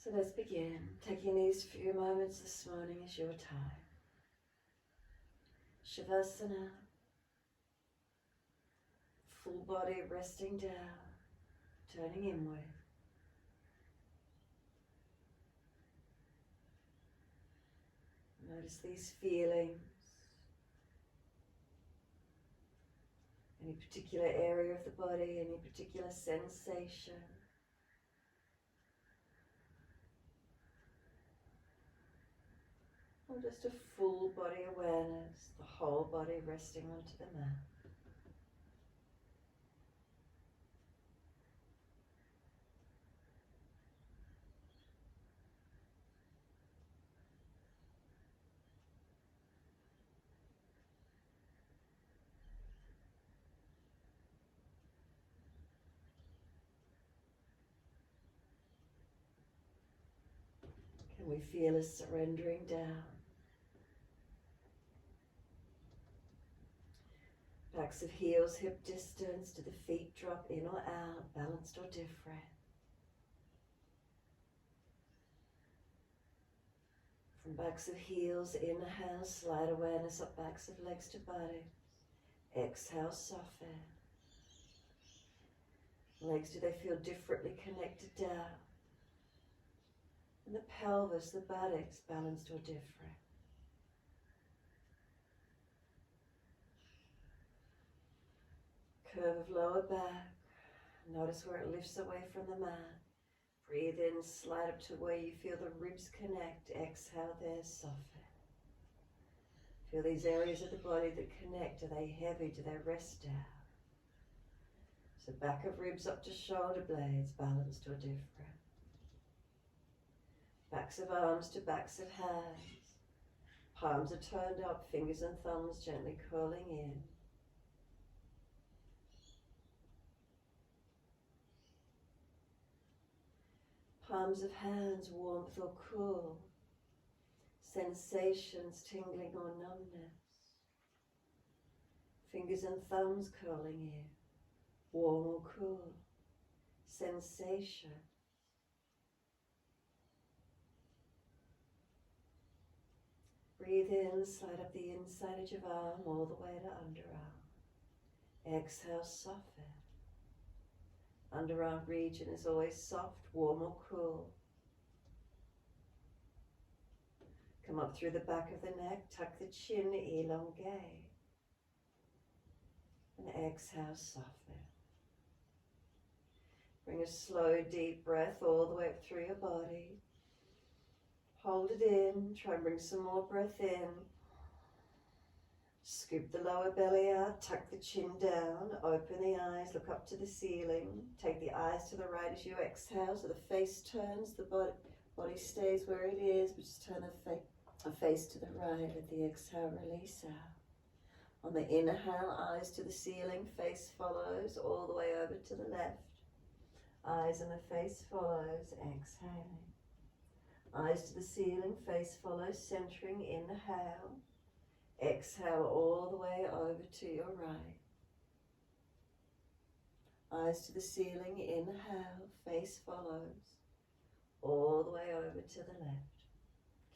So let's begin. Taking these few moments this morning is your time. Savasana, full body resting down, turning inward. Notice these feelings, any particular area of the body, any particular sensation. Or just a full body awareness, the whole body resting onto the mat. Can we feel us surrendering down? Backs of heels hip distance. Do the feet drop in or out, balanced or different? From backs of heels, inhale, slide awareness up backs of legs to body. Exhale, soften. Legs, do they feel differently connected down? And the pelvis, the buttocks, balanced or different? Curve of lower back. Notice where it lifts away from the mat. Breathe in, slide up to where you feel the ribs connect. Exhale there, soften. Feel these areas of the body that connect. Are they heavy? Do they rest down? So back of ribs up to shoulder blades, balanced or different? Backs of arms to backs of hands. Palms are turned up, fingers and thumbs gently curling in. Palms of hands, warmth or cool. Sensations, tingling or numbness. Fingers and thumbs curling in. Warm or cool. Sensation. Breathe in, slide up the inside edge of arm all the way to underarm. Exhale, soften. Underarm region is always soft, warm or cool. Come up through the back of the neck, tuck the chin, elongate. And exhale, soften. Bring a slow, deep breath all the way up through your body. Hold it in, try and bring some more breath in. Scoop the lower belly out, tuck the chin down, open the eyes, look up to the ceiling. Take the eyes to the right as you exhale, so the face turns, the body stays where it is, but just turn the face to the right. Let the exhale release out. On the inhale, eyes to the ceiling, face follows all the way over to the left. Eyes and the face follows, exhaling. Eyes to the ceiling, face follows, centering, inhale. Exhale all the way over to your right. Eyes to the ceiling, inhale, face follows, all the way over to the left.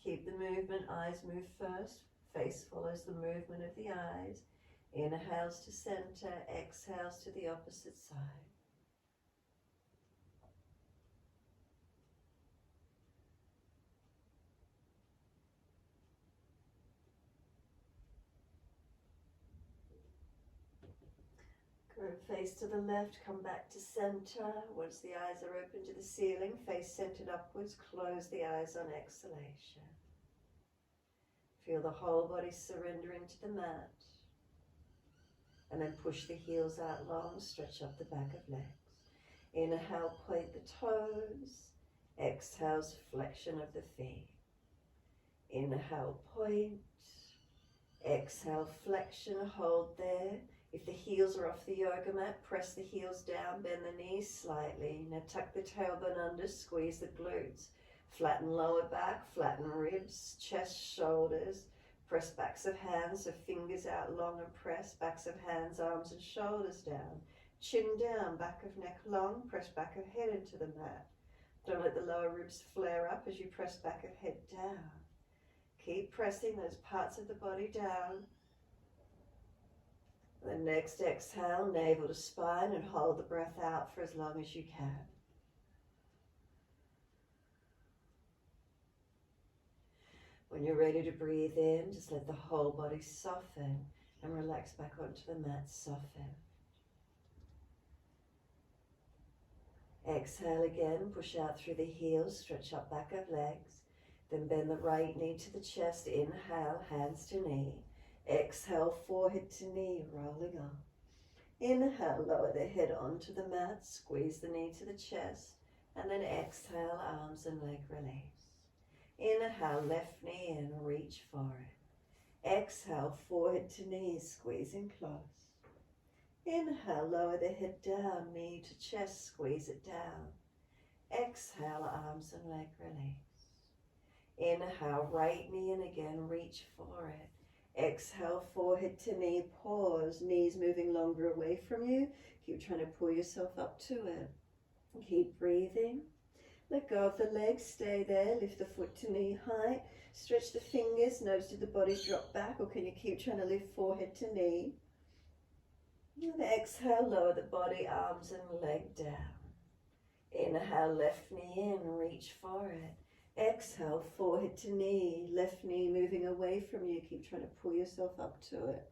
Keep the movement, eyes move first, face follows the movement of the eyes. Inhales to center, exhales to the opposite side. Face to the left, come back to center. Once the eyes are open to the ceiling, face centered upwards, close the eyes on exhalation. Feel the whole body surrender into the mat. And then push the heels out long, stretch up the back of legs. Inhale, point the toes. Exhales, flexion of the feet. Inhale, point. Exhale, flexion, hold there. If the heels are off the yoga mat, press the heels down, bend the knees slightly. Now tuck the tailbone under, squeeze the glutes. Flatten lower back, flatten ribs, chest, shoulders. Press backs of hands, so fingers out long and press. Backs of hands, arms and shoulders down. Chin down, back of neck long, press back of head into the mat. Don't let the lower ribs flare up as you press back of head down. Keep pressing those parts of the body down. The next exhale, navel to spine, and hold the breath out for as long as you can. When you're ready to breathe in, just let the whole body soften and relax back onto the mat, soften. Exhale again, push out through the heels, stretch up back of legs. Then bend the right knee to the chest, inhale, hands to knee. Exhale, forehead to knee, rolling up. Inhale, lower the head onto the mat, squeeze the knee to the chest, and then exhale, arms and leg release. Inhale, left knee in, reach for it. Exhale, forehead to knee, squeezing close. Inhale, lower the head down, knee to chest, squeeze it down. Exhale, arms and leg release. Inhale, right knee in again, reach for it. Exhale, forehead to knee, pause, knees moving longer away from you. Keep trying to pull yourself up to it. Keep breathing. Let go of the legs, stay there, lift the foot to knee height. Stretch the fingers, notice did the body drop back or can you keep trying to lift forehead to knee? And exhale, lower the body, arms and leg down. Inhale, left knee in, reach for it. Exhale, forehead to knee, left knee moving away from you. Keep trying to pull yourself up to it.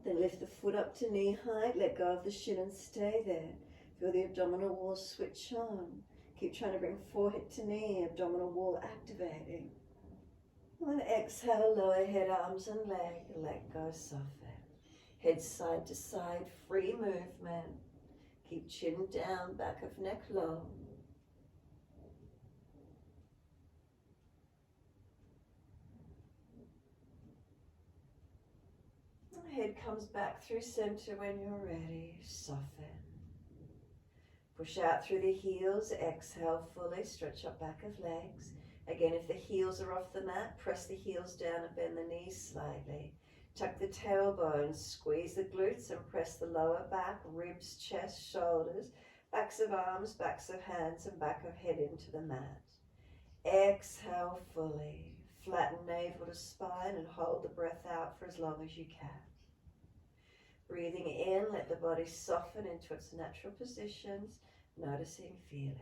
Then lift the foot up to knee height, let go of the shin and stay there. Feel the abdominal wall switch on. Keep trying to bring forehead to knee, abdominal wall activating. And then exhale, lower head, arms and leg, let go, soften. Head side to side, free movement. Keep chin down, back of neck low. Head comes back through center when you're ready. Soften. Push out through the heels. Exhale fully. Stretch up back of legs. Again, if the heels are off the mat, press the heels down and bend the knees slightly. Tuck the tailbone. Squeeze the glutes and press the lower back, ribs, chest, shoulders, backs of arms, backs of hands, and back of head into the mat. Exhale fully. Flatten navel to spine and hold the breath out for as long as you can. Breathing in, let the body soften into its natural positions, noticing feelings.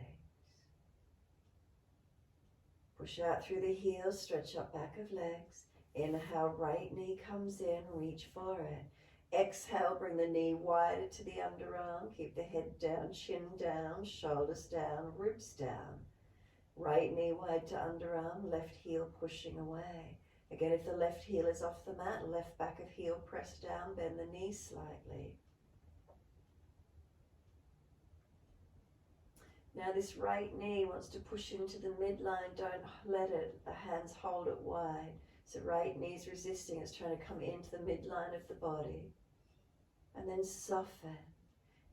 Push out through the heels, stretch up back of legs. Inhale, right knee comes in, reach for it. Exhale, bring the knee wider to the underarm. Keep the head down, chin down, shoulders down, ribs down. Right knee wide to underarm, left heel pushing away. Again, if the left heel is off the mat, left back of heel press down, bend the knee slightly. Now this right knee wants to push into the midline, don't let it, the hands hold it wide. So right knee's resisting, it's trying to come into the midline of the body. And then soften.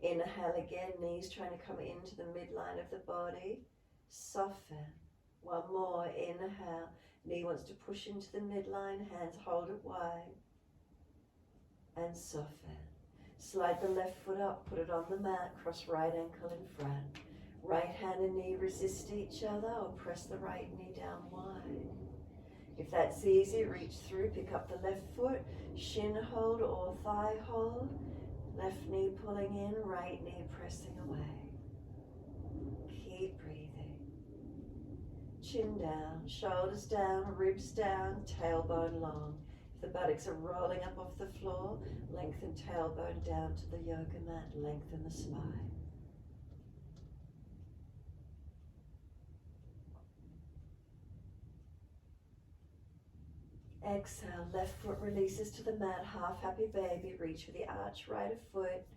Inhale again, knees trying to come into the midline of the body. Soften. One more, inhale. Knee wants to push into the midline, hands hold it wide. And soften. Slide the left foot up, put it on the mat, cross right ankle in front. Right hand and knee resist each other or press the right knee down wide. If that's easy, reach through, pick up the left foot, shin hold or thigh hold. Left knee pulling in, right knee pressing away. Keep breathing. Chin down, shoulders down, ribs down, tailbone long. If the buttocks are rolling up off the floor, lengthen tailbone down to the yoga mat, lengthen the spine. Exhale, left foot releases to the mat, half happy baby, reach for the arch right of foot.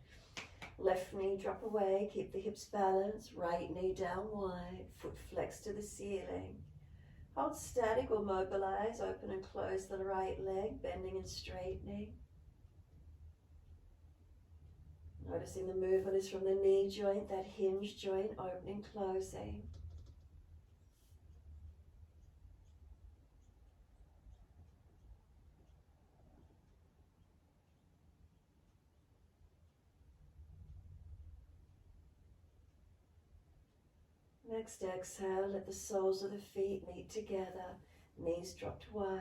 Left knee drop away, keep the hips balanced, right knee down wide, foot flex to the ceiling. Hold static or mobilize, open and close the right leg, bending and straightening. Noticing the movement is from the knee joint, that hinge joint, opening, closing. Next exhale, let the soles of the feet meet together, knees dropped wide.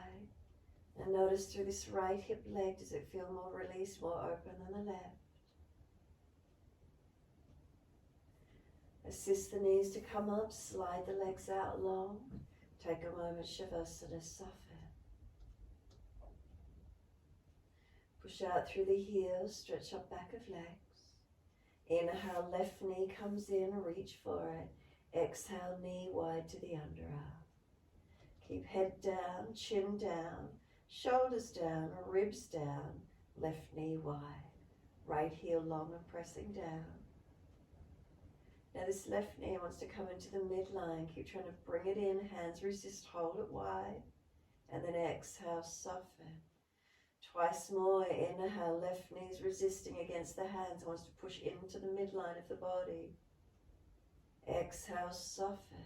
And notice through this right hip leg, does it feel more released, more open than the left? Assist the knees to come up, slide the legs out long. Take a moment, Savasana, soften. Push out through the heels, stretch up back of legs. Inhale, left knee comes in, reach for it. Exhale, knee wide to the underarm. Keep head down, chin down, shoulders down, ribs down, left knee wide. Right heel long and pressing down. Now this left knee wants to come into the midline. Keep trying to bring it in, hands resist, hold it wide. And then exhale, soften. Twice more, inhale, left knee's resisting against the hands, wants to push into the midline of the body. Exhale, soften.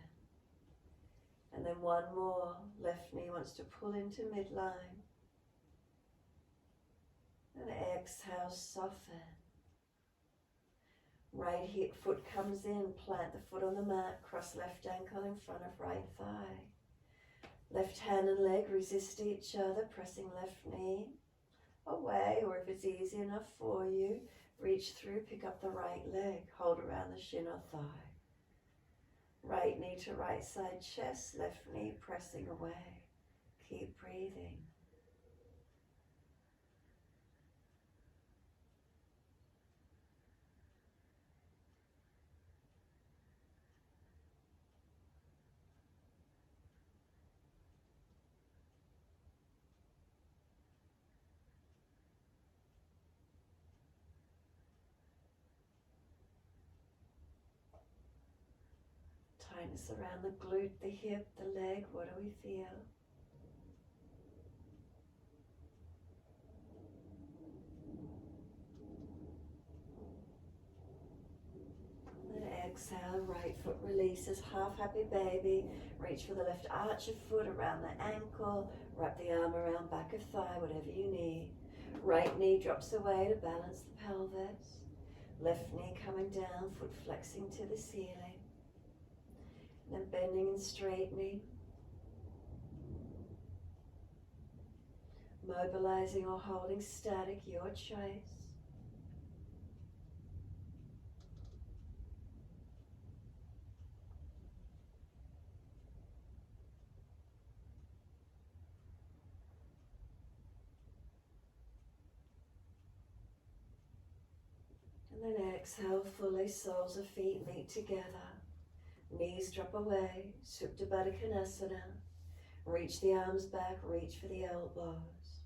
And then one more, left knee wants to pull into midline. And exhale, soften. Right hip foot comes in, plant the foot on the mat, cross left ankle in front of right thigh. Left hand and leg resist each other, pressing left knee away, or if it's easy enough for you, reach through, pick up the right leg, hold around the shin or thigh. Right knee to right side chest, left knee pressing away. Keep breathing. Tightness around the glute, the hip, the leg, what do we feel? Then exhale, right foot releases, half happy baby. Reach for the left arch of foot around the ankle, wrap the arm around back of thigh, whatever you need. Right knee drops away to balance the pelvis. Left knee coming down, foot flexing to the ceiling. Then bending and straightening. Mobilizing or holding static, your choice. And then exhale fully, soles of feet meet together. Knees drop away, Supta Baddha Konasana. Reach the arms back, reach for the elbows.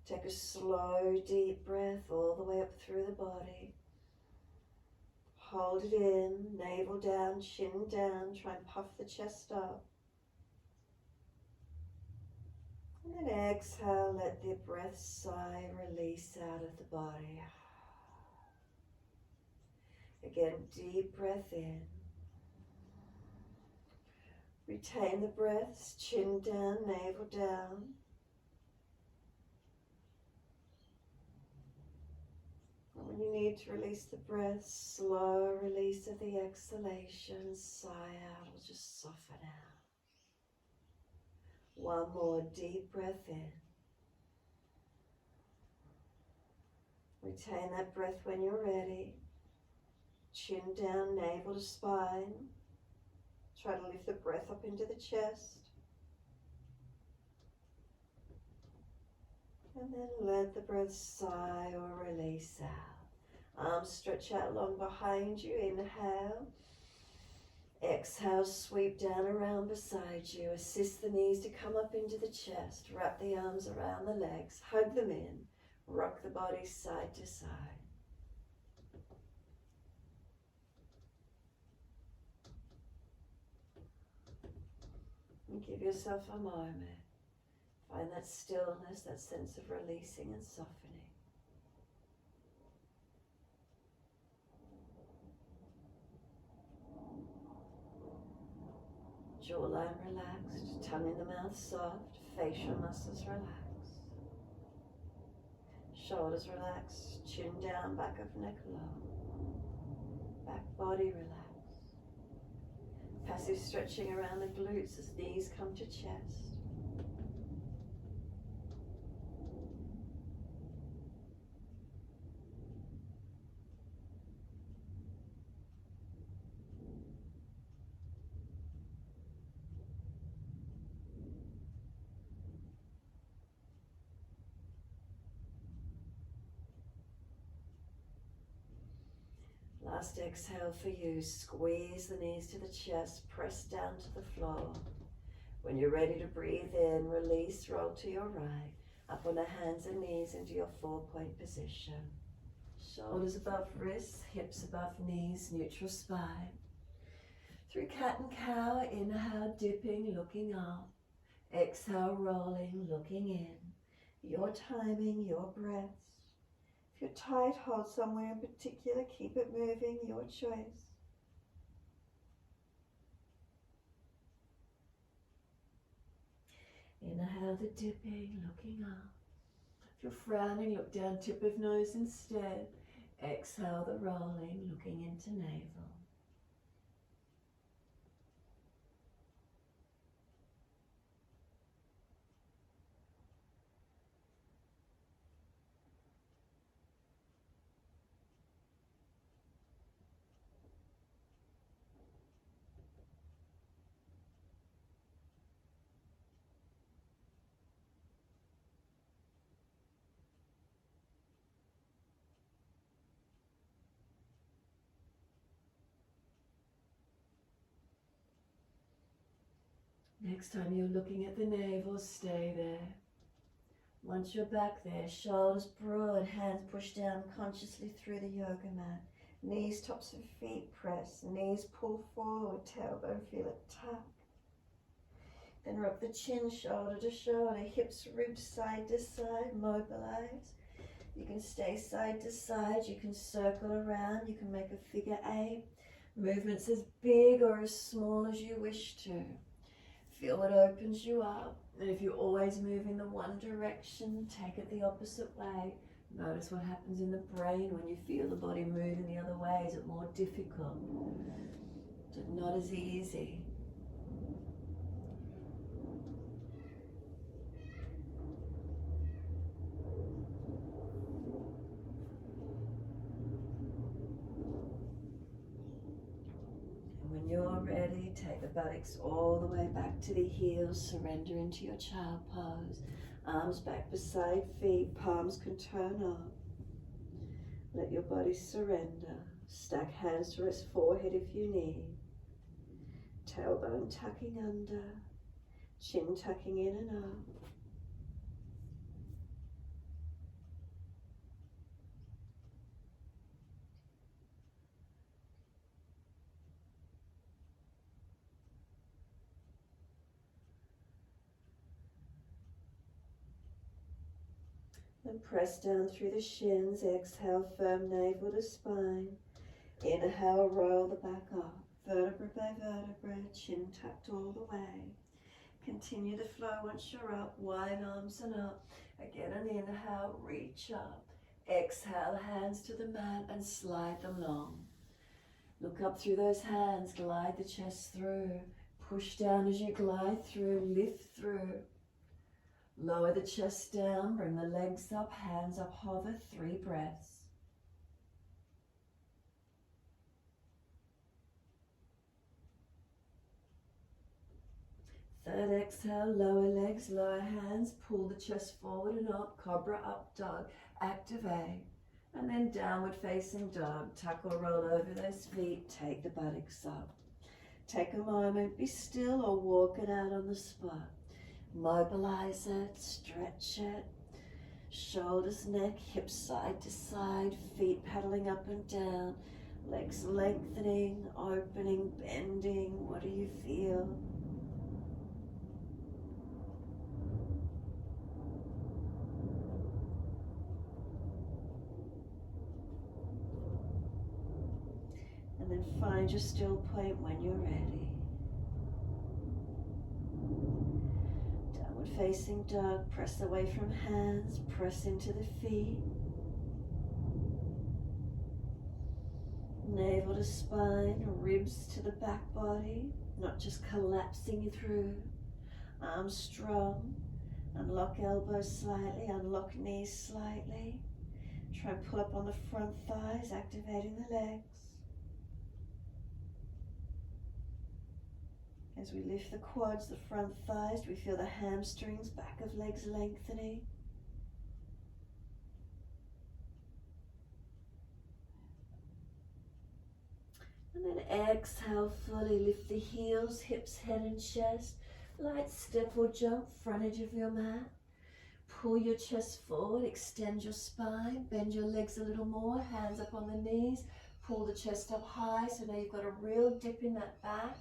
Take a slow, deep breath all the way up through the body. Hold it in, navel down, chin down, try and puff the chest up. And then exhale, let the breath sigh, release out of the body. Again, deep breath in. Retain the breaths, chin down, navel down. And when you need to release the breath, slow release of the exhalation, sigh out, or just soften out. One more deep breath in. Retain that breath when you're ready. Chin down, navel to spine. Try to lift the breath up into the chest. And then let the breath sigh or release out. Arms stretch out long behind you. Inhale. Exhale, sweep down around beside you. Assist the knees to come up into the chest. Wrap the arms around the legs. Hug them in. Rock the body side to side. And give yourself a moment. Find that stillness, that sense of releasing and softening. Jawline relaxed, tongue in the mouth soft, facial muscles relaxed. Shoulders relaxed, chin down, back of neck low. Back body relaxed. Passive stretching around the glutes as knees come to chest. Last exhale for you. Squeeze the knees to the chest, press down to the floor. When you're ready to breathe in, release, roll to your right, up on the hands and knees into your 4-point position. Shoulders above wrists, hips above knees, neutral spine. Through cat and cow, inhale, dipping, looking up. Exhale, rolling, looking in. Your timing, your breaths. If you're tight, hold somewhere in particular, keep it moving, your choice. Inhale the dipping, looking up. If you're frowning, look down, tip of nose instead. Exhale the rolling, looking into navel. Next time you're looking at the navel, stay there. Once you're back there, shoulders broad, hands push down consciously through the yoga mat. Knees, tops of feet press, knees pull forward, tailbone feel it tuck. Then rub the chin shoulder to shoulder, hips, ribs side to side, mobilize. You can stay side to side, you can circle around, you can make a figure 8. Movements as big or as small as you wish to. Feel what opens you up, and if you're always moving the one direction, take it the opposite way. Notice what happens in the brain when you feel the body move in the other way. Is it more difficult? Is it not as easy? When you're ready, take the buttocks all the way back to the heels, surrender into your child pose. Arms back beside feet, palms can turn up. Let your body surrender. Stack hands to rest forehead if you need. Tailbone tucking under, chin tucking in and up. And press down through the shins. Exhale, firm navel to spine. Inhale, roll the back up. Vertebra by vertebra, chin tucked all the way. Continue the flow once you're up. Wide arms and up. Again, an inhale, reach up. Exhale, hands to the mat and slide them long. Look up through those hands, glide the chest through. Push down as you glide through, lift through. Lower the chest down, bring the legs up, hands up, hover, 3 breaths. Third exhale, lower legs, lower hands, pull the chest forward and up, cobra up dog, activate. And then downward facing dog, tuck or roll over those feet, take the buttocks up. Take a moment, be still or walk it out on the spot. Mobilize it, stretch it. Shoulders, neck, hips side to side, feet paddling up and down. Legs lengthening, opening, bending. What do you feel? And then find your still point when you're ready. Downward facing dog, press away from hands, press into the feet. Navel to spine, ribs to the back body. not just collapsing you through. Arms strong. Unlock elbows slightly, unlock knees slightly. Try and pull up on the front thighs, activating the legs. As we lift the quads, the front thighs, we feel the hamstrings, back of legs lengthening. And then exhale, fully lift the heels, hips, head and chest. Light step or jump, front edge of your mat. Pull your chest forward, extend your spine, bend your legs a little more, hands up on the knees. Pull the chest up high, so now you've got a real dip in that back.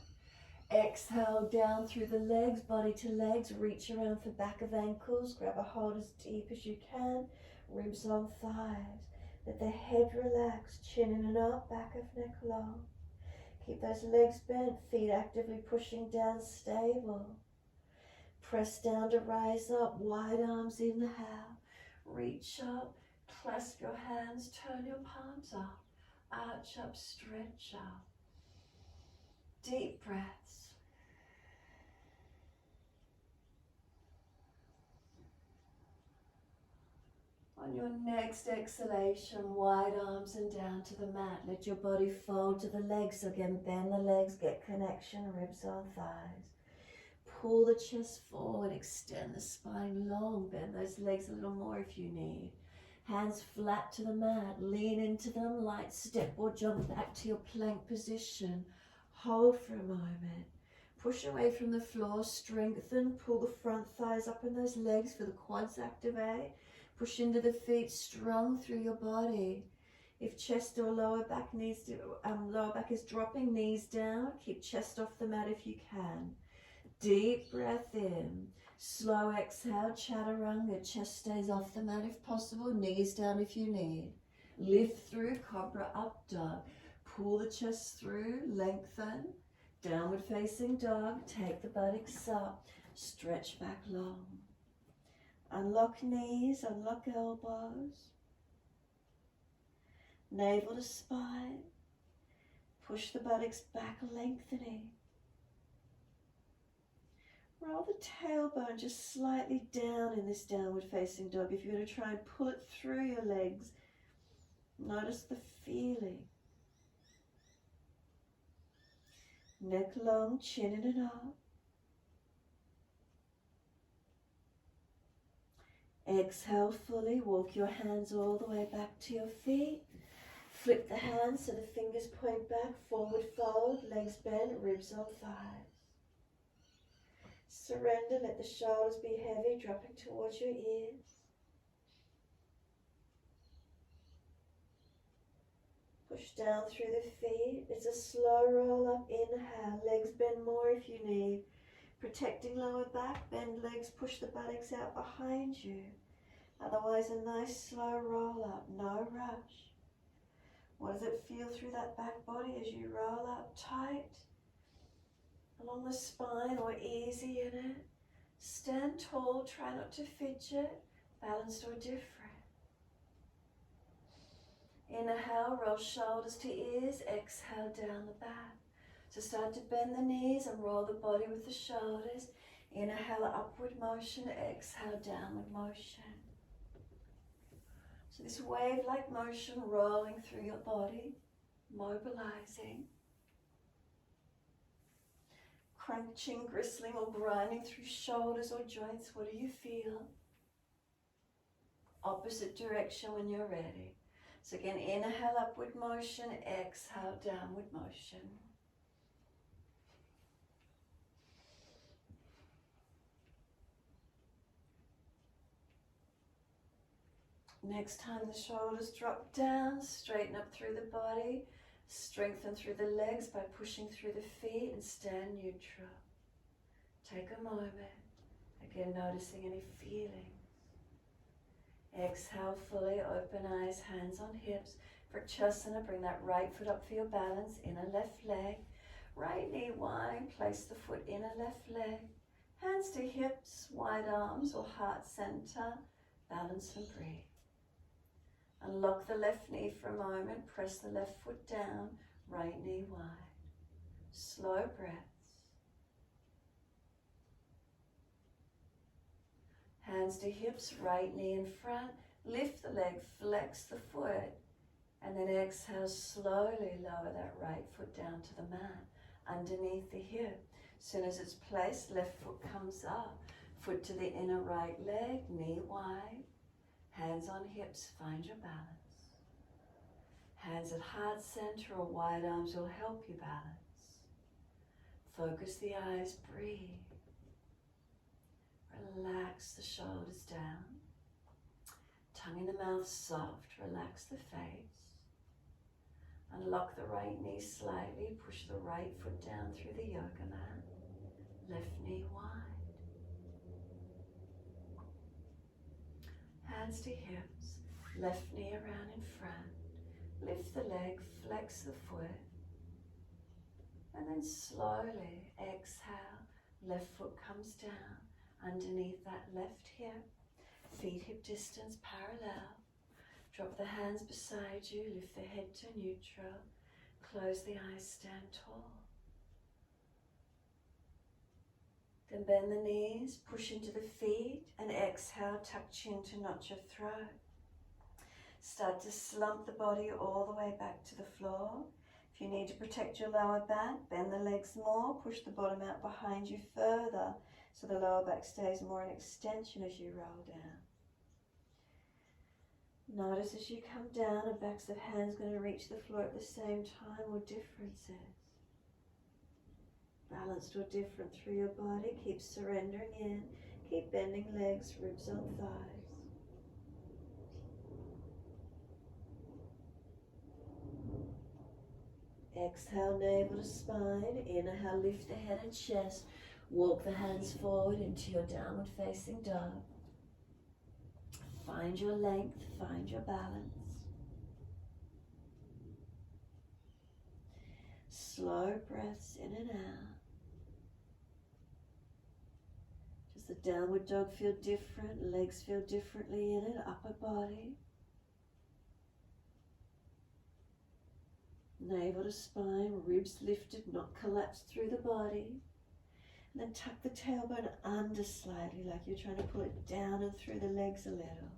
Exhale down through the legs, body to legs, reach around for back of ankles, grab a hold as deep as you can, ribs on thighs. Let the head relax, chin in and up, back of neck long. Keep those legs bent, feet actively pushing down, stable. Press down to rise up, wide arms, inhale. Reach up, clasp your hands, turn your palms up, arch up, stretch up. Deep breaths. On your next exhalation, wide arms and down to the mat. Let your body fold to the legs. Again, bend the legs, get connection, ribs on thighs. Pull the chest forward, extend the spine long. Bend those legs a little more if you need. Hands flat to the mat, lean into them, light step or jump back to your plank position. Hold for a moment. Push away from the floor, strengthen, pull the front thighs up in those legs for the quads activate. Push into the feet, strong through your body. If chest or lower back lower back is dropping, knees down. Keep chest off the mat if you can. Deep breath in. Slow exhale, chaturanga. Chest stays off the mat if possible. Knees down if you need. Lift through, cobra up dog. Pull the chest through, lengthen. Downward facing dog. Take the buttocks up. Stretch back long. Unlock knees, unlock elbows. Navel to spine. Push the buttocks back, lengthening. Roll the tailbone just slightly down in this downward facing dog. If you're going to try and pull it through your legs, notice the feeling. Neck long, chin in and up. Exhale fully, walk your hands all the way back to your feet. Flip the hands so the fingers point back, forward fold, legs bent, ribs on thighs. Surrender, let the shoulders be heavy, dropping towards your ears. Push down through the feet. It's a slow roll up, inhale, legs bend more if you need. Protecting lower back, bend legs, push the buttocks out behind you. Otherwise a nice slow roll up, no rush. What does it feel through that back body as you roll up? Tight along the spine or easy in it. Stand tall, try not to fidget, balanced or different. Inhale, roll shoulders to ears, exhale down the back. So start to bend the knees and roll the body with the shoulders. Inhale, upward motion, exhale, downward motion. So this wave-like motion rolling through your body, mobilizing. Crunching, gristling or grinding through shoulders or joints, what do you feel? Opposite direction when you're ready. So again, inhale, upward motion, exhale, downward motion. Next time the shoulders drop down, straighten up through the body, strengthen through the legs by pushing through the feet and stand neutral. Take a moment, again noticing any feelings. Exhale fully, open eyes, hands on hips. Vrikshasana, bring that right foot up for your balance, inner left leg. Right knee wide, place the foot inner left leg. Hands to hips, wide arms or heart center, balance and breathe. Unlock the left knee for a moment, press the left foot down, right knee wide. Slow breaths. Hands to hips, right knee in front. Lift the leg, flex the foot. And then exhale, slowly lower that right foot down to the mat, underneath the hip. As soon as it's placed, left foot comes up. Foot to the inner right leg, knee wide. Hands on hips, find your balance. Hands at heart center or wide arms will help you balance. Focus the eyes, breathe. Relax the shoulders down. Tongue in the mouth soft, relax the face. Unlock the right knee slightly, push the right foot down through the yoga mat. Left knee wide. Hands to hips, left knee around in front. Lift the leg, flex the foot. And then slowly exhale, left foot comes down underneath that left hip. Feet hip distance parallel. Drop the hands beside you, lift the head to neutral. Close the eyes, stand tall. Then bend the knees, push into the feet, and exhale, tuck chin to notch your throat. Start to slump the body all the way back to the floor. If you need to protect your lower back, bend the legs more, push the bottom out behind you further, so the lower back stays more in extension as you roll down. Notice as you come down, the backs of hands going to reach the floor at the same time or differences. Balanced or different through your body. Keep surrendering in. Keep bending legs, ribs on thighs. Exhale, navel to spine. Inhale, lift the head and chest. Walk the hands forward into your downward facing dog. Find your length, find your balance. Slow breaths in and out. Does the downward dog feel different? Legs feel differently in it, upper body. Navel to spine, ribs lifted, not collapsed through the body. And then tuck the tailbone under slightly, like you're trying to pull it down and through the legs a little.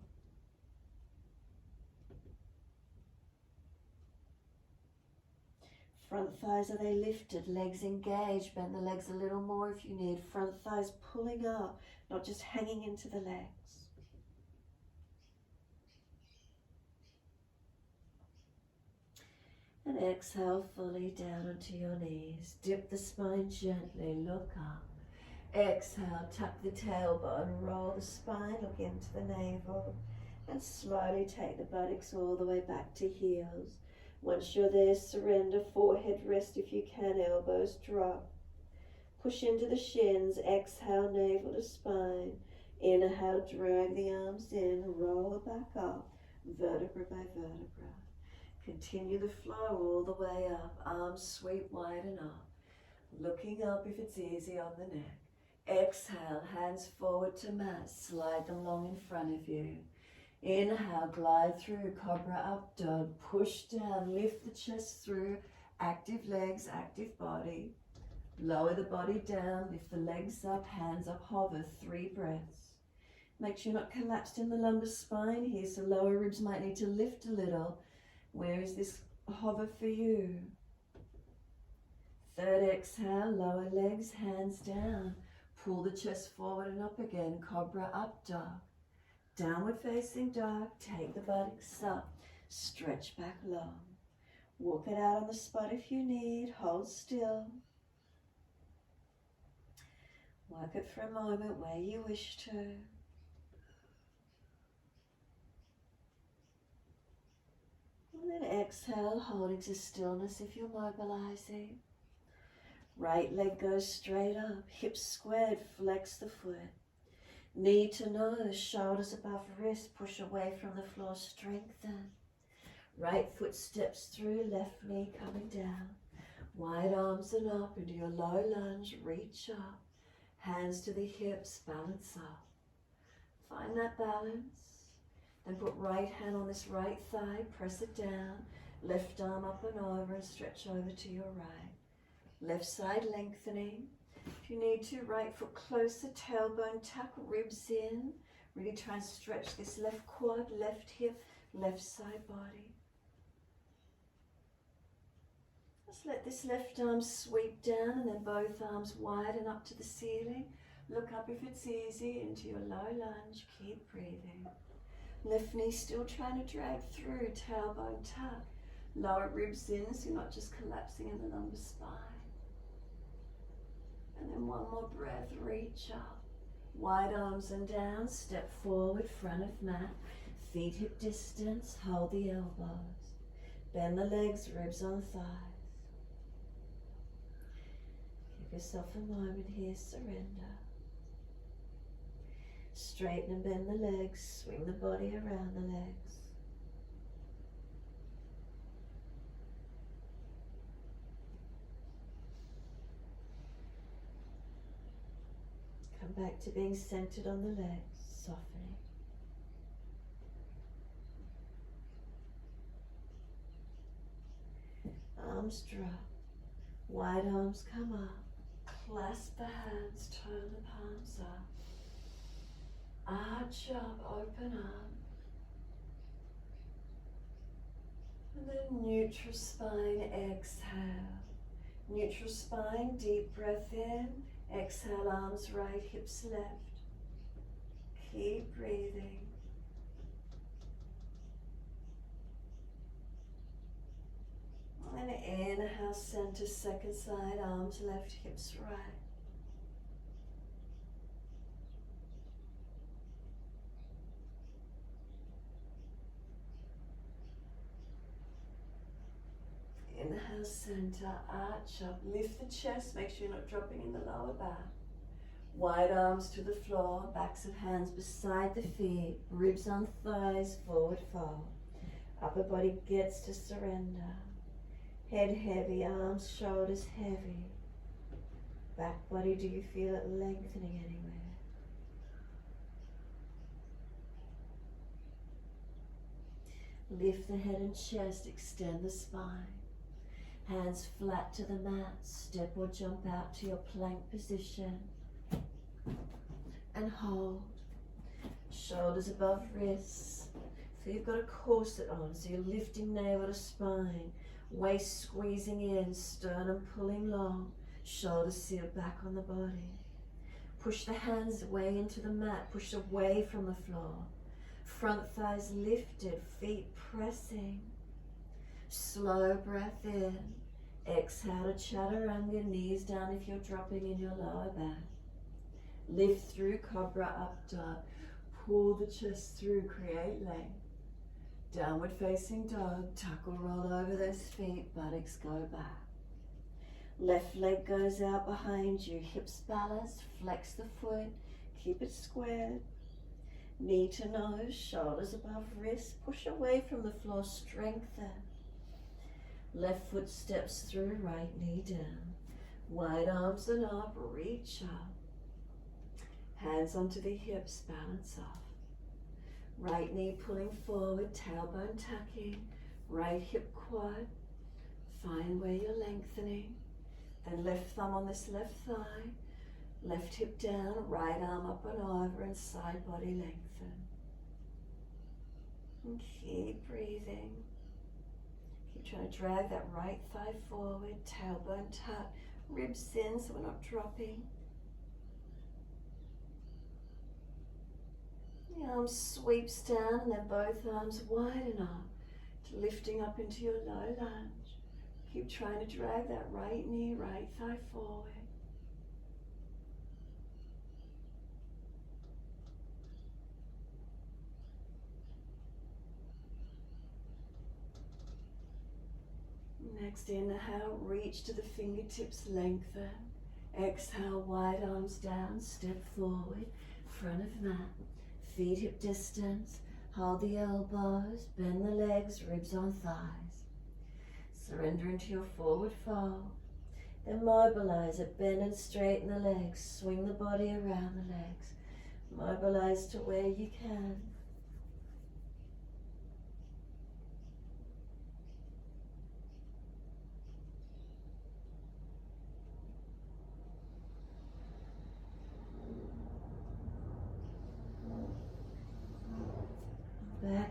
Front thighs, are they lifted? Legs engaged. Bend the legs a little more if you need. Front thighs pulling up, not just hanging into the legs. And exhale fully down onto your knees. Dip the spine gently, look up. Exhale, tuck the tailbone, roll the spine, look into the navel. And slowly take the buttocks all the way back to heels. Once you're there, surrender, forehead rest if you can, elbows drop. Push into the shins, exhale, navel to spine. Inhale, drag the arms in, roll back up, vertebra by vertebra. Continue the flow all the way up, arms sweep wide and up. Looking up if it's easy on the neck. Exhale, hands forward to mat, slide them long in front of you. Inhale, glide through, cobra up dog, push down, lift the chest through, active legs, active body. Lower the body down, lift the legs up, hands up, hover, 3 breaths. Make sure you're not collapsed in the lumbar spine here, so lower ribs might need to lift a little. Where is this hover for you? 3rd exhale, lower legs, hands down. Pull the chest forward and up again, cobra up dog. Downward facing dog, take the buttocks up, stretch back long. Walk it out on the spot if you need, hold still. Work it for a moment where you wish to. And then exhale, holding to stillness if you're mobilizing. Right leg goes straight up, hips squared, flex the foot. Knee to nose, shoulders above wrist, push away from the floor, strengthen. Right foot steps through, left knee coming down. Wide arms and up into your low lunge, reach up. Hands to the hips, balance up. Find that balance. Then put right hand on this right thigh, press it down. Left arm up and over and stretch over to your right. Left side lengthening. If you need to, right foot closer, tailbone tuck, ribs in. Really try and stretch this left quad, left hip, left side body. Just let this left arm sweep down and then both arms widen up to the ceiling. Look up if it's easy into your low lunge. Keep breathing. Left knee still trying to drag through, tailbone tuck. Lower ribs in so you're not just collapsing in the lumbar spine. And then one more breath, reach up. Wide arms and down, step forward, front of mat. Feet hip distance, hold the elbows. Bend the legs, ribs on thighs. Give yourself a moment here, surrender. Straighten and bend the legs, swing the body around the legs. Come back to being centered on the legs, softening. Arms drop, wide arms come up, clasp the hands, turn the palms up. Arch up, open up. And then neutral spine, exhale. Neutral spine, deep breath in. Exhale, arms right, hips left. Keep breathing. And inhale, center, second side, arms left, hips right. Inhale, center, arch up, lift the chest, make sure you're not dropping in the lower back. Wide arms to the floor, backs of hands beside the feet, ribs on thighs, forward fold. Upper body gets to surrender. Head heavy, arms, shoulders heavy. Back body, do you feel it lengthening anywhere? Lift the head and chest, extend the spine. Hands flat to the mat, step or jump out to your plank position. And hold. Shoulders above wrists. So you've got a corset on, so you're lifting navel to spine. Waist squeezing in, sternum pulling long. Shoulders sealed back on the body. Push the hands away into the mat, push away from the floor. Front thighs lifted, feet pressing. Slow breath in. Exhale to chaturanga, knees down if you're dropping in your lower back. Lift through, cobra up dog. Pull the chest through, create length. Downward facing dog, tuck or roll over those feet, buttocks go back. Left leg goes out behind you, hips balanced, flex the foot, keep it squared. Knee to nose, shoulders above wrist, push away from the floor, strengthen. Left foot steps through, right knee down. Wide arms and up, reach up. Hands onto the hips, balance off. Right knee pulling forward, tailbone tucking. Right hip quad. Find where you're lengthening. Then left thumb on this left thigh. Left hip down, right arm up and over, and side body lengthen. And keep breathing. Keep trying to drag that right thigh forward, tailbone tuck, ribs in so we're not dropping. The arm sweeps down and then both arms widen up to lifting up into your low lunge. Keep trying to drag that right knee, right thigh forward. Next inhale, reach to the fingertips, lengthen. Exhale, wide arms down, step forward, front of mat. Feet hip distance, hold the elbows, bend the legs, ribs on thighs. Surrender into your forward fold. Then mobilize it, bend and straighten the legs, swing the body around the legs. Mobilize to where you can.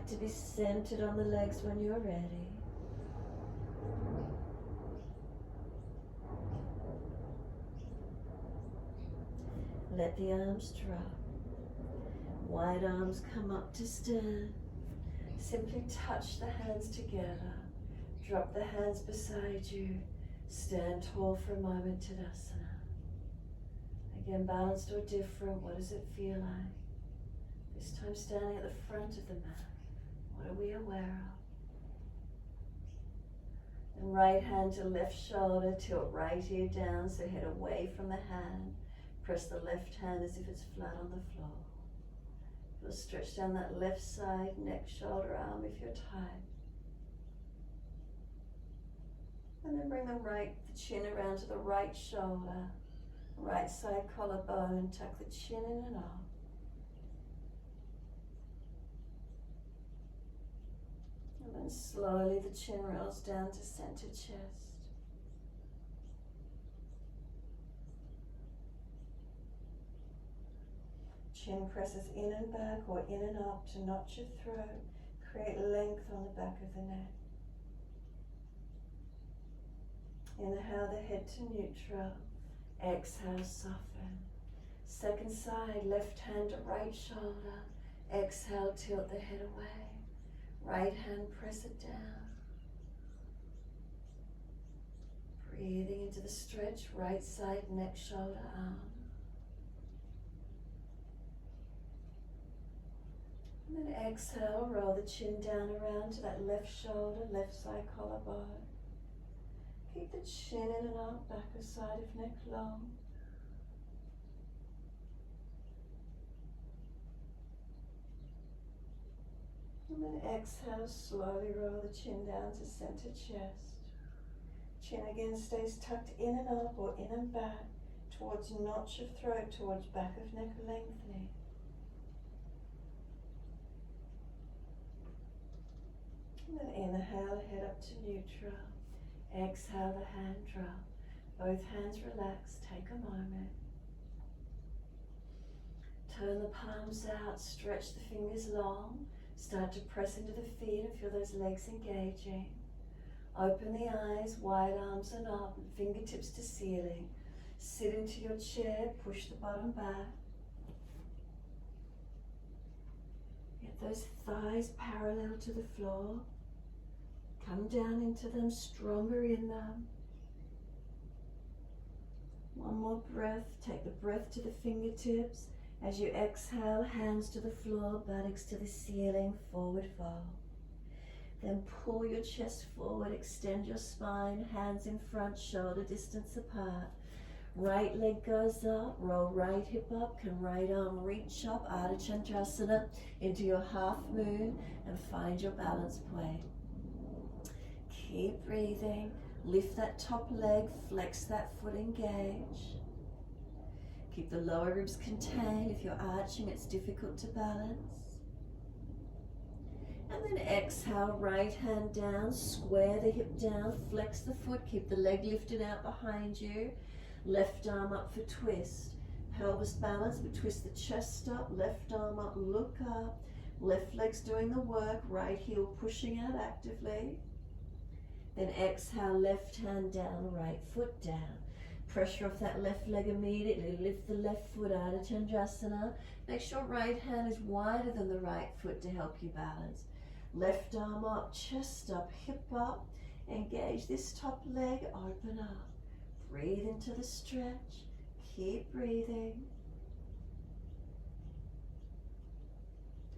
to be centered on the legs when you're ready. Let the arms drop. Wide arms come up to stand. Simply touch the hands together. Drop the hands beside you. Stand tall for a moment, Tadasana. Again, balanced or different, what does it feel like? This time standing at the front of the mat. What are we aware of? And right hand to left shoulder, tilt right ear down, so head away from the hand. Press the left hand as if it's flat on the floor. You'll stretch down that left side, neck, shoulder, arm if you're tight. And then bring the chin around to the right shoulder, right side collarbone, tuck the chin in and up. And then slowly the chin rolls down to center chest. Chin presses in and back or in and up to notch your throat. Create length on the back of the neck. Inhale the head to neutral. Exhale, soften. Second side, left hand to right shoulder. Exhale, tilt the head away. Right hand, press it down. Breathing into the stretch, right side, neck, shoulder, arm. And then exhale, roll the chin down around to that left shoulder, left side collarbone. Keep the chin in and out, back or side of neck long. And then exhale, slowly roll the chin down to center chest. Chin again stays tucked in and up or in and back towards notch of throat, towards back of neck lengthening. And then inhale, head up to neutral. Exhale, the hand drop. Both hands relax, take a moment. Turn the palms out, stretch the fingers long. Start to press into the feet and feel those legs engaging. Open the eyes, wide arms and up, fingertips to ceiling. Sit into your chair, push the bottom back. Get those thighs parallel to the floor. Come down into them, stronger in them. One more breath, take the breath to the fingertips. As you exhale, hands to the floor, buttocks to the ceiling, forward fold. Then pull your chest forward, extend your spine, hands in front, shoulder distance apart. Right leg goes up, roll right hip up, can right arm reach up, Ardha Chandrasana, into your half moon and find your balance point. Keep breathing, lift that top leg, flex that foot, engage. Keep the lower ribs contained. If you're arching, it's difficult to balance. And then exhale, right hand down, square the hip down, flex the foot, keep the leg lifted out behind you. Left arm up for twist. Pelvis balance, but twist the chest up, left arm up, look up. Left leg's doing the work, right heel pushing out actively. Then exhale, left hand down, right foot down. Pressure off that left leg immediately. Lift the left foot, Ardha Chandrasana. Make sure right hand is wider than the right foot to help you balance. Left arm up, chest up, hip up. Engage this top leg, open up. Breathe into the stretch. Keep breathing.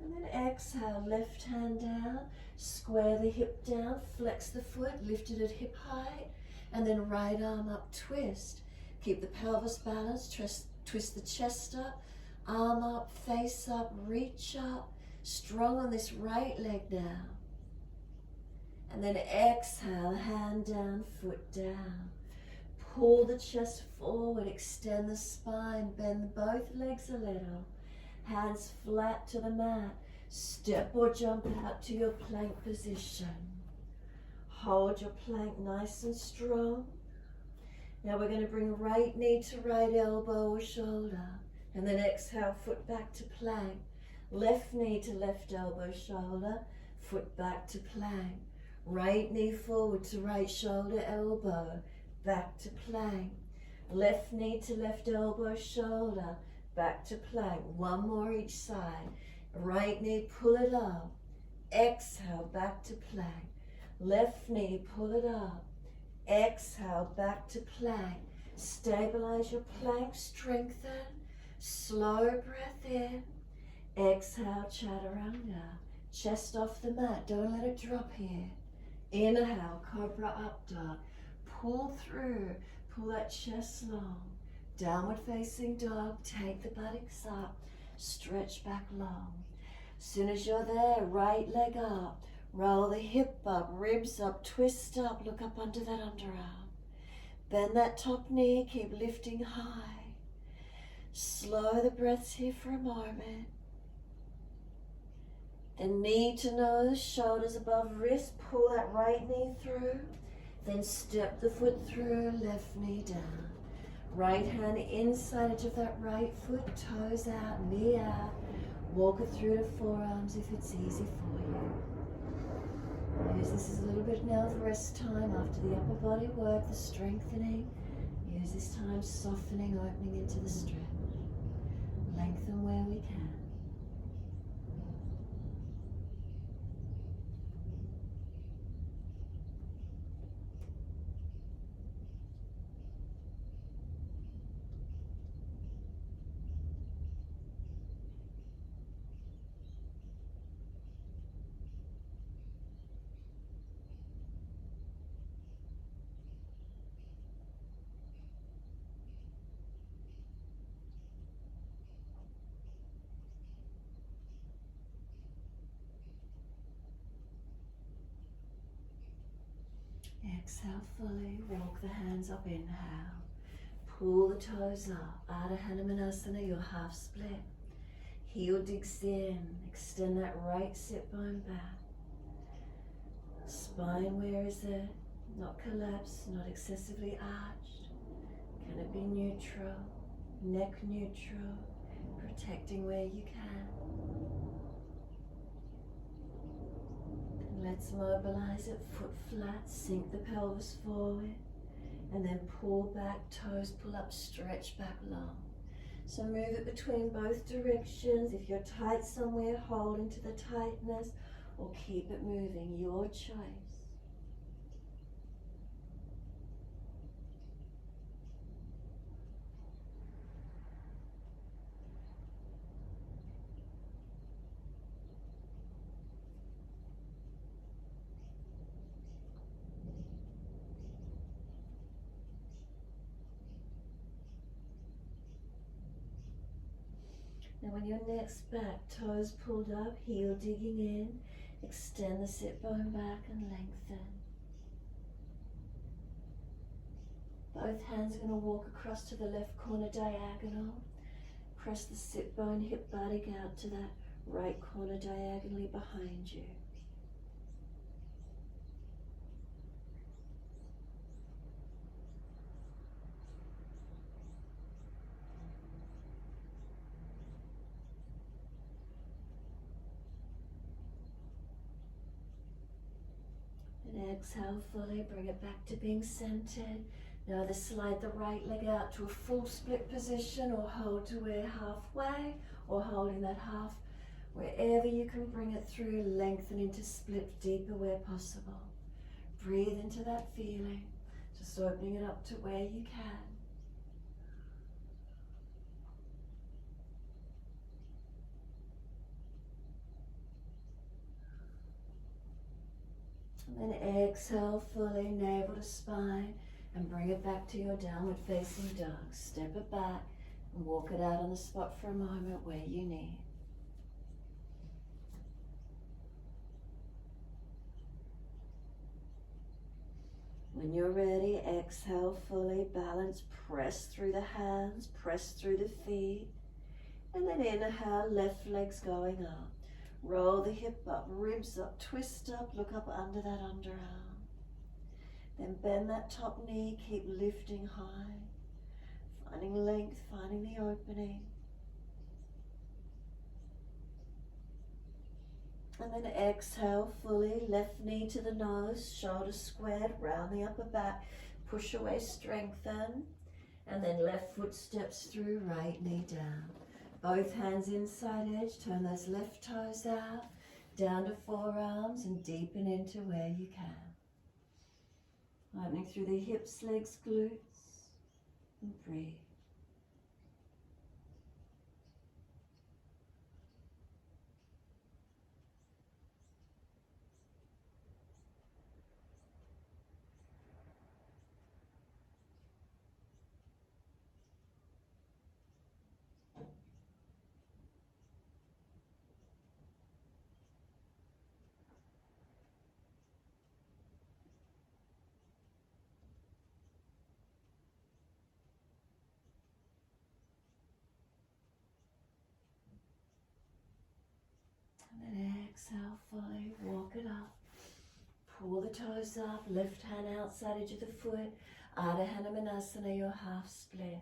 And then exhale, left hand down. Square the hip down, flex the foot, lift it at hip height. And then right arm up, twist. Keep the pelvis balanced, twist the chest up, arm up, face up, reach up. Strong on this right leg now. And then exhale, hand down, foot down. Pull the chest forward, extend the spine, bend both legs a little. Hands flat to the mat. Step or jump out to your plank position. Hold your plank nice and strong. Now we're going to bring right knee to right elbow or shoulder. And then exhale, foot back to plank. Left knee to left elbow, shoulder. foot back to plank. Right knee forward to right shoulder, elbow, back to plank. Left knee to left elbow, shoulder, back to plank. One more each side. Right knee, pull it up. Exhale, back to plank. Left knee, pull it up. Exhale, back to plank. Stabilize your plank, strengthen. Slow breath in. Exhale, chaturanga. Chest off the mat, don't let it drop here. Inhale, cobra up dog. Pull through, pull that chest long. Downward facing dog, take the buttocks up. Stretch back long. Soon as you're there, right leg up. Roll the hip up, ribs up, twist up, look up under that underarm. Bend that top knee, keep lifting high. Slow the breaths here for a moment. Then knee to nose, shoulders above wrist, pull that right knee through. Then step the foot through, left knee down. Right hand inside edge of that right foot, toes out, knee out. Walk it through to forearms if it's easy for you. Use this as a little bit now of rest time after the upper body work, the strengthening. Use this time softening, opening into the stretch. Lengthen where we can. Exhale fully, walk the hands up, inhale. Pull the toes up, Ardha Hanumanasana, your half split. Heel digs in, extend that right sit bone back. Spine, where is it? Not collapsed, not excessively arched. Can it be neutral? Neck neutral, protecting where you can. Let's mobilize it, foot flat, sink the pelvis forward, and then pull back, toes pull up, stretch back long. So move it between both directions. If you're tight somewhere, hold into the tightness, or keep it moving, your choice. Now when your neck's back, toes pulled up, heel digging in, extend the sit bone back and lengthen. Both hands are going to walk across to the left corner diagonal. Press the sit bone, hip buttock out to that right corner diagonally behind you. And exhale fully, bring it back to being centered. Now either slide the right leg out to a full split position or hold to where halfway, or holding that half wherever you can bring it through, lengthen into split deeper where possible. Breathe into that feeling, just opening it up to where you can. And then exhale fully, navel to spine, and bring it back to your downward facing dog. Step it back and walk it out on the spot for a moment where you need. When you're ready, exhale fully, balance, press through the hands, press through the feet, and then inhale, left leg's going up. Roll the hip up, ribs up, twist up, look up under that underarm. Then bend that top knee, keep lifting high, finding length, finding the opening. And then exhale fully, left knee to the nose, shoulders squared, round the upper back, push away, strengthen. And then left foot steps through, right knee down. Both hands inside edge, turn those left toes out, down to forearms and deepen into where you can. Opening through the hips, legs, glutes, and breathe. And then exhale fully, walk it up. Pull the toes up, left hand outside edge of the foot, Ardha Hanumanasana, your half split.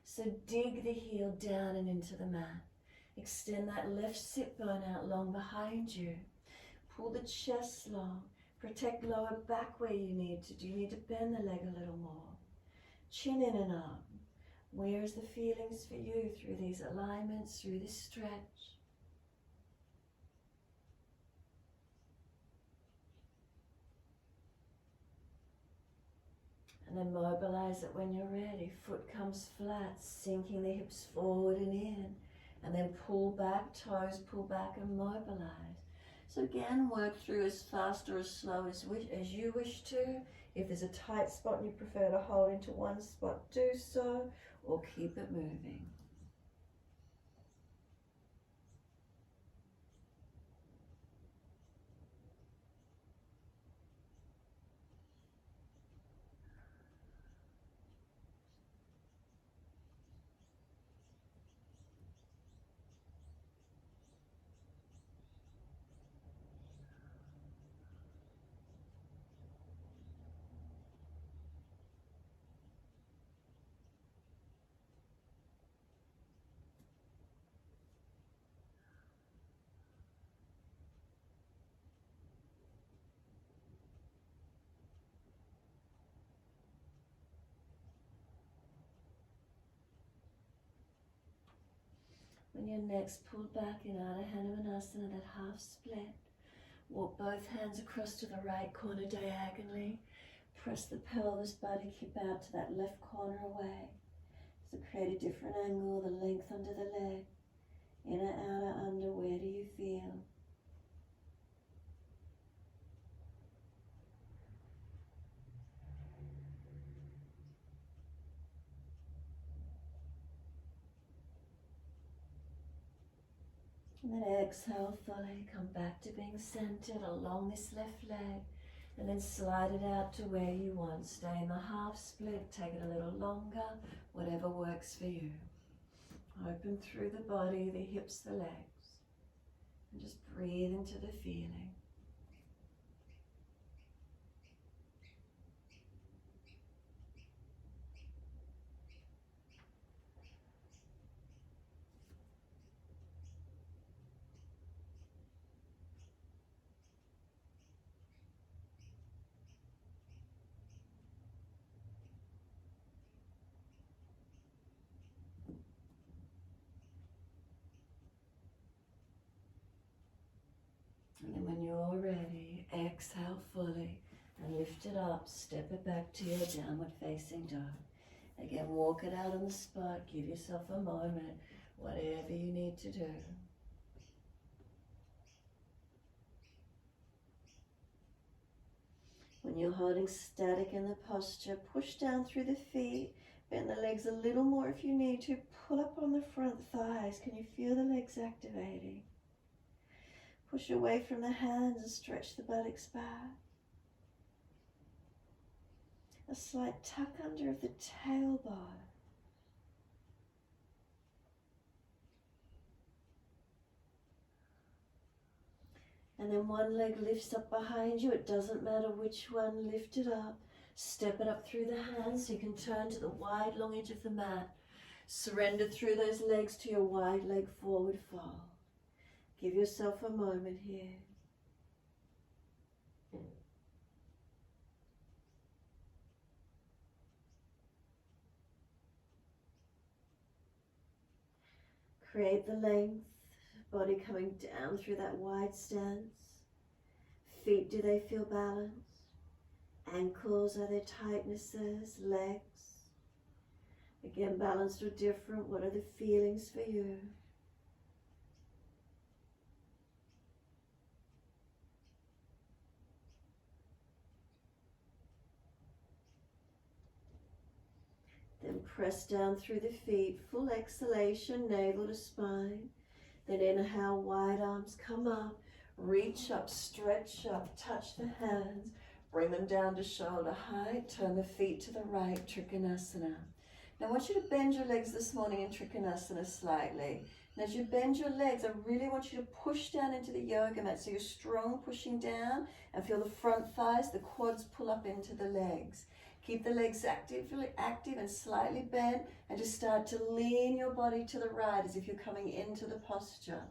So dig the heel down and into the mat. Extend that left sit bone out long behind you. Pull the chest long. Protect lower back where you need to. Do you need to bend the leg a little more? Chin in and up. Where is the feelings for you through these alignments, through this stretch? And then mobilize it when you're ready. Foot comes flat, sinking the hips forward and in. And then pull back, toes pull back and mobilize. So again, work through as fast or as slow as you wish to. If there's a tight spot and you prefer to hold into one spot, do so, or keep it moving. When you're next pulled back in Ardha Hanumanasana, that half split, walk both hands across to the right corner diagonally. Press the pelvis, body hip out to that left corner away. So create a different angle, the length under the leg. Inner, outer, under, where do you feel? And then exhale fully, come back to being centered along this left leg. And then slide it out to where you want. Stay in the half split, take it a little longer, whatever works for you. Open through the body, the hips, the legs. And just breathe into the feeling. And then when you're ready, exhale fully and lift it up, step it back to your downward facing dog. Again, walk it out on the spot, give yourself a moment, whatever you need to do. When you're holding static in the posture, push down through the feet, bend the legs a little more if you need to, pull up on the front thighs. Can you feel the legs activating? Push away from the hands and stretch the buttocks back. A slight tuck under of the tailbone. And then one leg lifts up behind you. It doesn't matter which one, lift it up. Step it up through the hands so you can turn to the wide long edge of the mat. Surrender through those legs to your wide leg forward fold. Give yourself a moment here. Create the length, body coming down through that wide stance. Feet, do they feel balanced? Ankles, are there tightnesses? Legs, again, balanced or different? What are the feelings for you? Then press down through the feet, full exhalation, navel to spine. Then inhale, wide arms come up, reach up, stretch up, touch the hands, bring them down to shoulder height, turn the feet to the right, Trikonasana. Now I want you to bend your legs this morning in Trikonasana slightly. And as you bend your legs, I really want you to push down into the yoga mat. So you're strong pushing down and feel the front thighs, the quads pull up into the legs. Keep the legs active and slightly bent, and just start to lean your body to the right as if you're coming into the posture.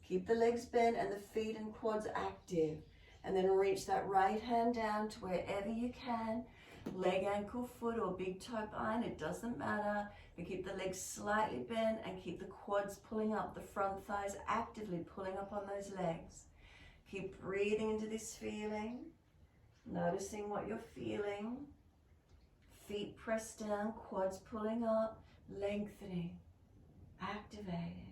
Keep the legs bent and the feet and quads active. And then reach that right hand down to wherever you can. Leg, ankle, foot, or big toe bind, it doesn't matter. But keep the legs slightly bent and keep the quads pulling up, the front thighs actively pulling up on those legs. Keep breathing into this feeling, noticing what you're feeling. Feet pressed down, quads pulling up, lengthening, activating.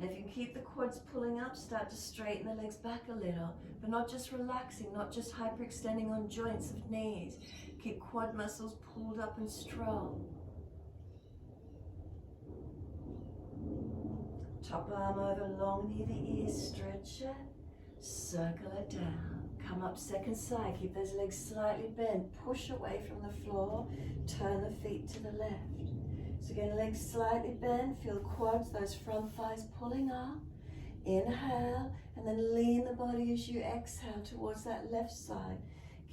And if you keep the quads pulling up, start to straighten the legs back a little, but not just relaxing, not just hyperextending on joints of knees. Keep quad muscles pulled up and strong. Top arm over long near the ears, stretch it, circle it down. Come up second side, keep those legs slightly bent, push away from the floor, turn the feet to the left. So again, legs slightly bent, feel the quads, those front thighs pulling up. Inhale, and then lean the body as you exhale towards that left side.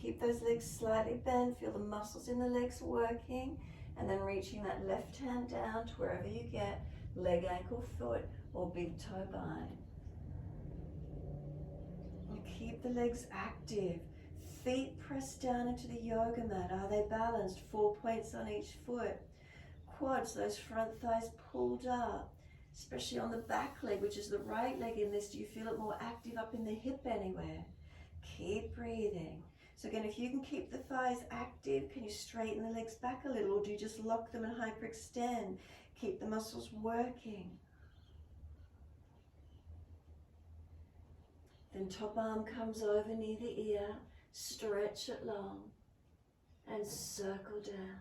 Keep those legs slightly bent, feel the muscles in the legs working, and then reaching that left hand down to wherever you get, leg, ankle, foot, or big toe bind. Keep the legs active. Feet pressed down into the yoga mat. Are they balanced? 4 points on each foot. Quads, those front thighs pulled up, especially on the back leg, which is the right leg in this. Do you feel it more active up in the hip anywhere? Keep breathing. So again, if you can keep the thighs active, can you straighten the legs back a little, or do you just lock them and hyperextend? Keep the muscles working. Then top arm comes over near the ear, stretch it long, and circle down.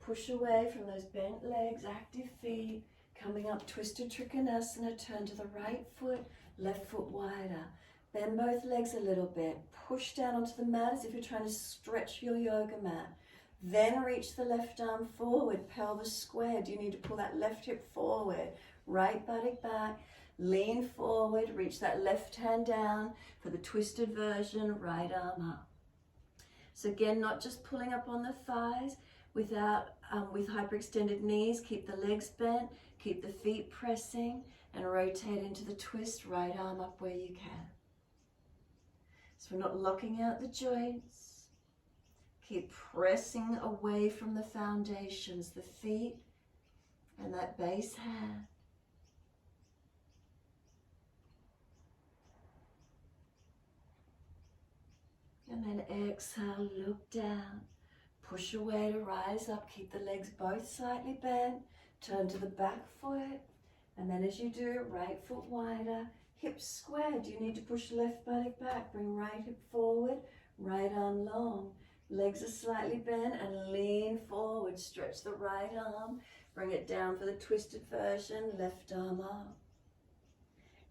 Push away from those bent legs, active feet, coming up, twisted Trikonasana, turn to the right foot, left foot wider. Bend both legs a little bit, push down onto the mat as if you're trying to stretch your yoga mat. Then reach the left arm forward, pelvis squared. You need to pull that left hip forward, right buttock back. Lean forward, reach that left hand down for the twisted version, right arm up. So again, not just pulling up on the thighs with hyperextended knees. Keep the legs bent, keep the feet pressing, and rotate into the twist, right arm up where you can. So we're not locking out the joints. Keep pressing away from the foundations, the feet and that base hand. And then exhale, look down, push away to rise up, keep the legs both slightly bent, turn to the back foot, and then as you do, right foot wider, hips squared. You need to push left buttock back, bring right hip forward, right arm long. Legs are slightly bent and lean forward, stretch the right arm, bring it down for the twisted version, left arm up.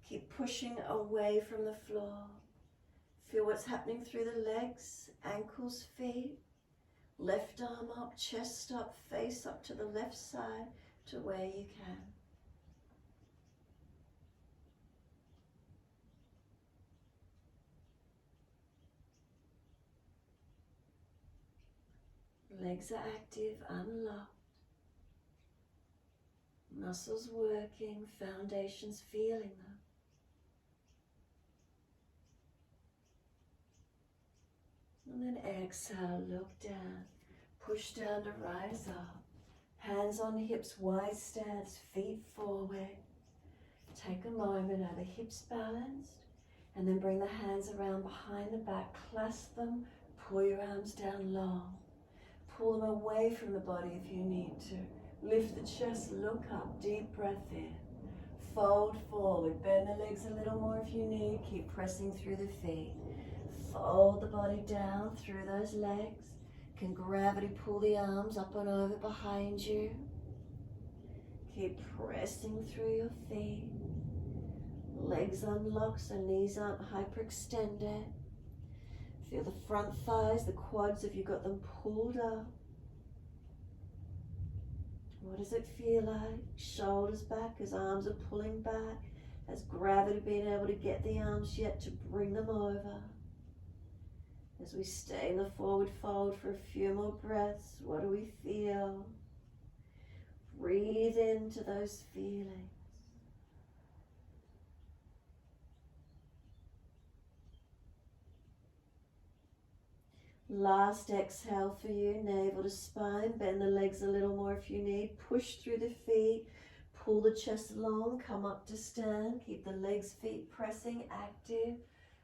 Keep pushing away from the floor. Feel what's happening through the legs, ankles, feet. Left arm up, chest up, face up to the left side to where you can. Legs are active, unlocked. Muscles working, foundations feeling them. And then exhale, look down, push down to rise up. Hands on hips, wide stance, feet forward. Take a moment, are the hips balanced? And then bring the hands around behind the back, clasp them, pull your arms down long. Pull them away from the body if you need to. Lift the chest, look up, deep breath in. Fold forward, bend the legs a little more if you need, keep pressing through the feet. Fold the body down through those legs. Can gravity pull the arms up and over behind you? Keep pressing through your feet. Legs unlocked so knees aren't hyperextended. Feel the front thighs, the quads, if you've got them pulled up. What does it feel like? Shoulders back as arms are pulling back. Has gravity been able to get the arms yet to bring them over? As we stay in the forward fold for a few more breaths, what do we feel? Breathe into those feelings. Last exhale for you, navel to spine. Bend the legs a little more if you need. Push through the feet. Pull the chest long. Come up to stand. Keep the legs, feet pressing, active.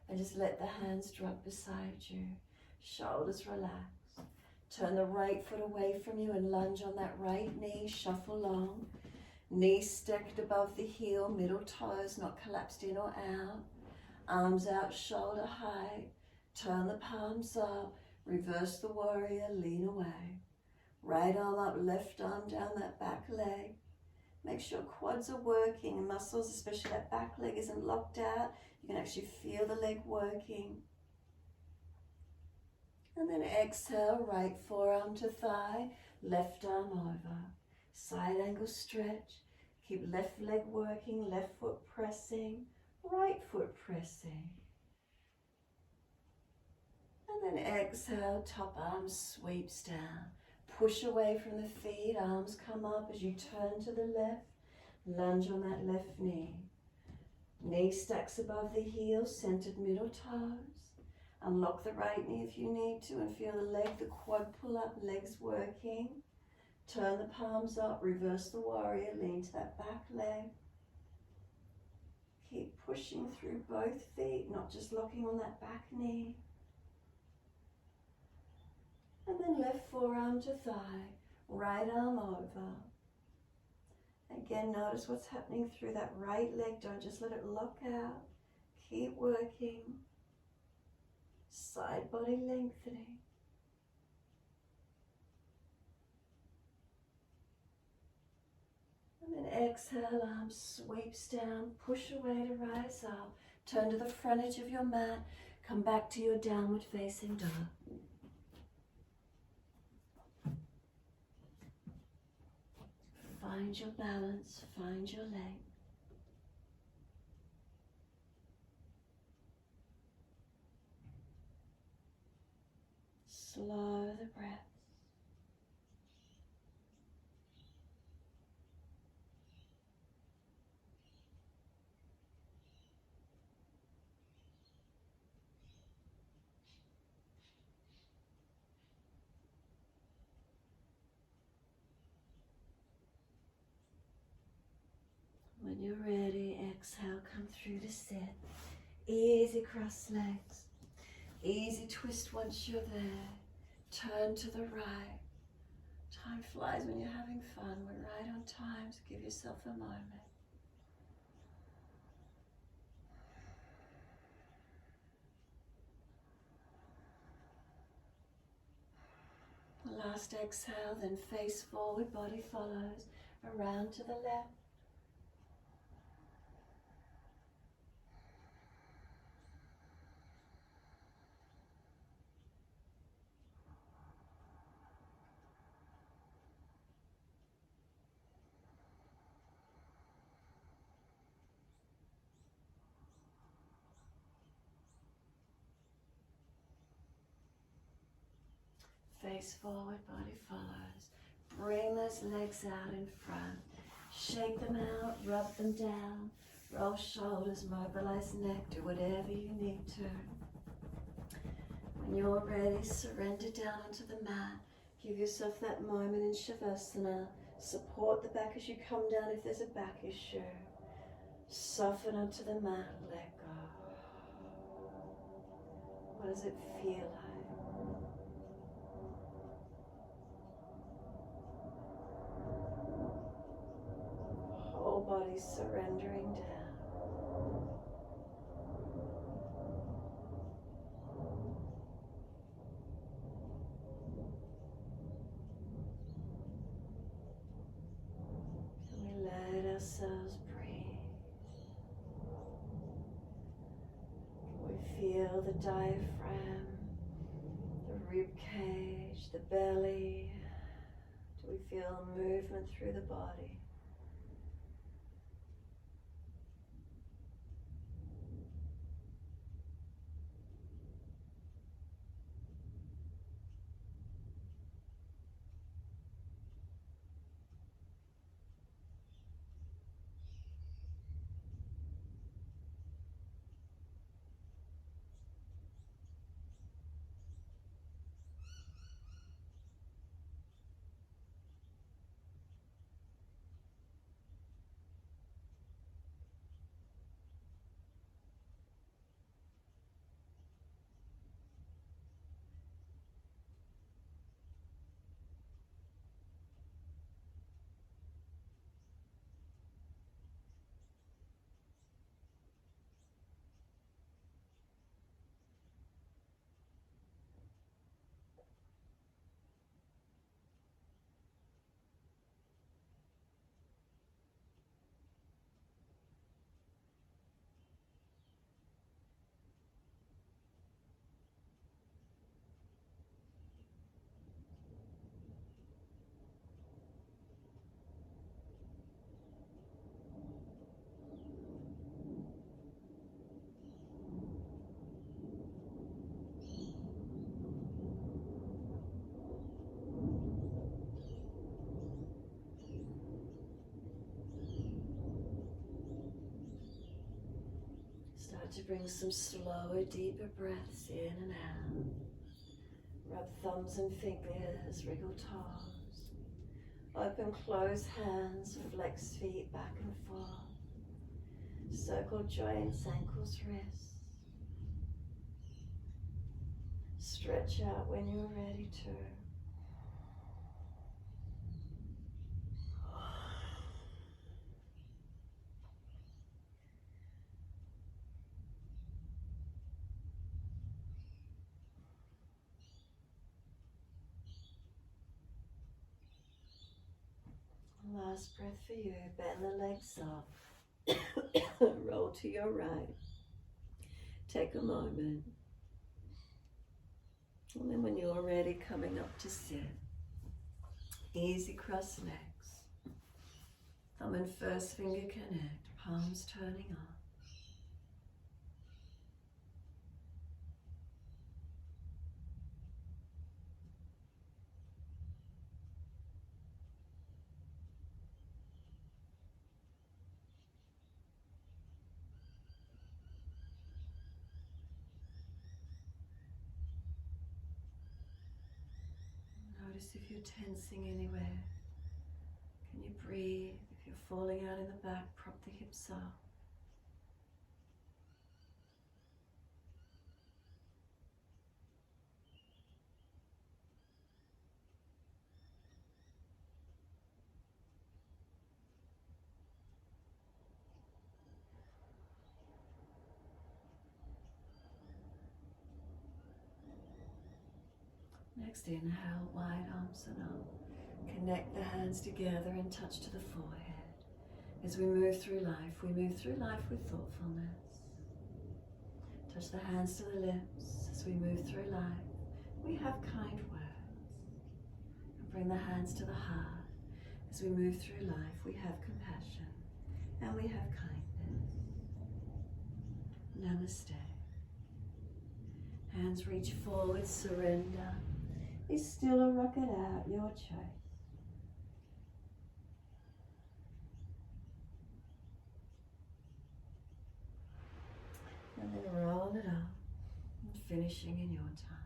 And just let the hands drop beside you. Shoulders relax. Turn the right foot away from you and lunge on that right knee. Shuffle long. Knees stacked above the heel. Middle toes not collapsed in or out. Arms out shoulder height. Turn the palms up. Reverse the warrior, lean away. Right arm up, left arm down that back leg. Make sure quads are working and muscles, especially that back leg, isn't locked out. You can actually feel the leg working. And then exhale, right forearm to thigh, left arm over. Side angle stretch. Keep left leg working, left foot pressing, right foot pressing. And then exhale, top arm sweeps down. Push away from the feet, arms come up as you turn to the left. Lunge on that left knee. Knee stacks above the heel, centered middle toes. Unlock the right knee if you need to and feel the leg, the quad pull up, legs working. Turn the palms up, reverse the warrior, lean to that back leg. Keep pushing through both feet, not just locking on that back knee. And then left forearm to thigh, right arm over. Again, notice what's happening through that right leg. Don't just let it lock out. Keep working. Side body lengthening. And then exhale, arm sweeps down, push away to rise up. Turn to the front edge of your mat. Come back to your downward facing dog. Find your balance, find your length. Slow the breath. When you're ready, exhale, come through to sit. Easy cross legs. Easy twist once you're there. Turn to the right. Time flies when you're having fun. We're right on time, so give yourself a moment. Last exhale, then face forward, body follows, around to the left. Face forward, body follows. Bring those legs out in front. Shake them out, rub them down. Roll shoulders, mobilize neck, do whatever you need to. When you're ready, surrender down onto the mat. Give yourself that moment in Savasana Support the back as you come down if there's a back issue. Soften onto the mat, let go. What does it feel like? Whole body surrendering down. Can we let ourselves breathe? Can we feel the diaphragm, the rib cage, the belly? Do we feel movement through the body? Start to bring some slower, deeper breaths in and out. Rub thumbs and fingers, wriggle toes. Open, close hands, flex feet back and forth. Circle joints, ankles, wrists. Stretch out when you're ready to. Last breath for you. Bend the legs up. Roll to your right. Take a moment. And then when you're ready, coming up to sit. Easy cross legs. Thumb and first finger connect. Palms turning up. Notice if you're tensing anywhere. Can you breathe? If you're falling out in the back, prop the hips up. Next inhale, wide arms and up. Connect the hands together and touch to the forehead. As we move through life with thoughtfulness. Touch the hands to the lips. As we move through life, we have kind words. And bring the hands to the heart. As we move through life, we have compassion and we have kindness. Namaste. Hands reach forward, surrender. Be still or rock it out, your choice. And then roll it up, and finishing in your time.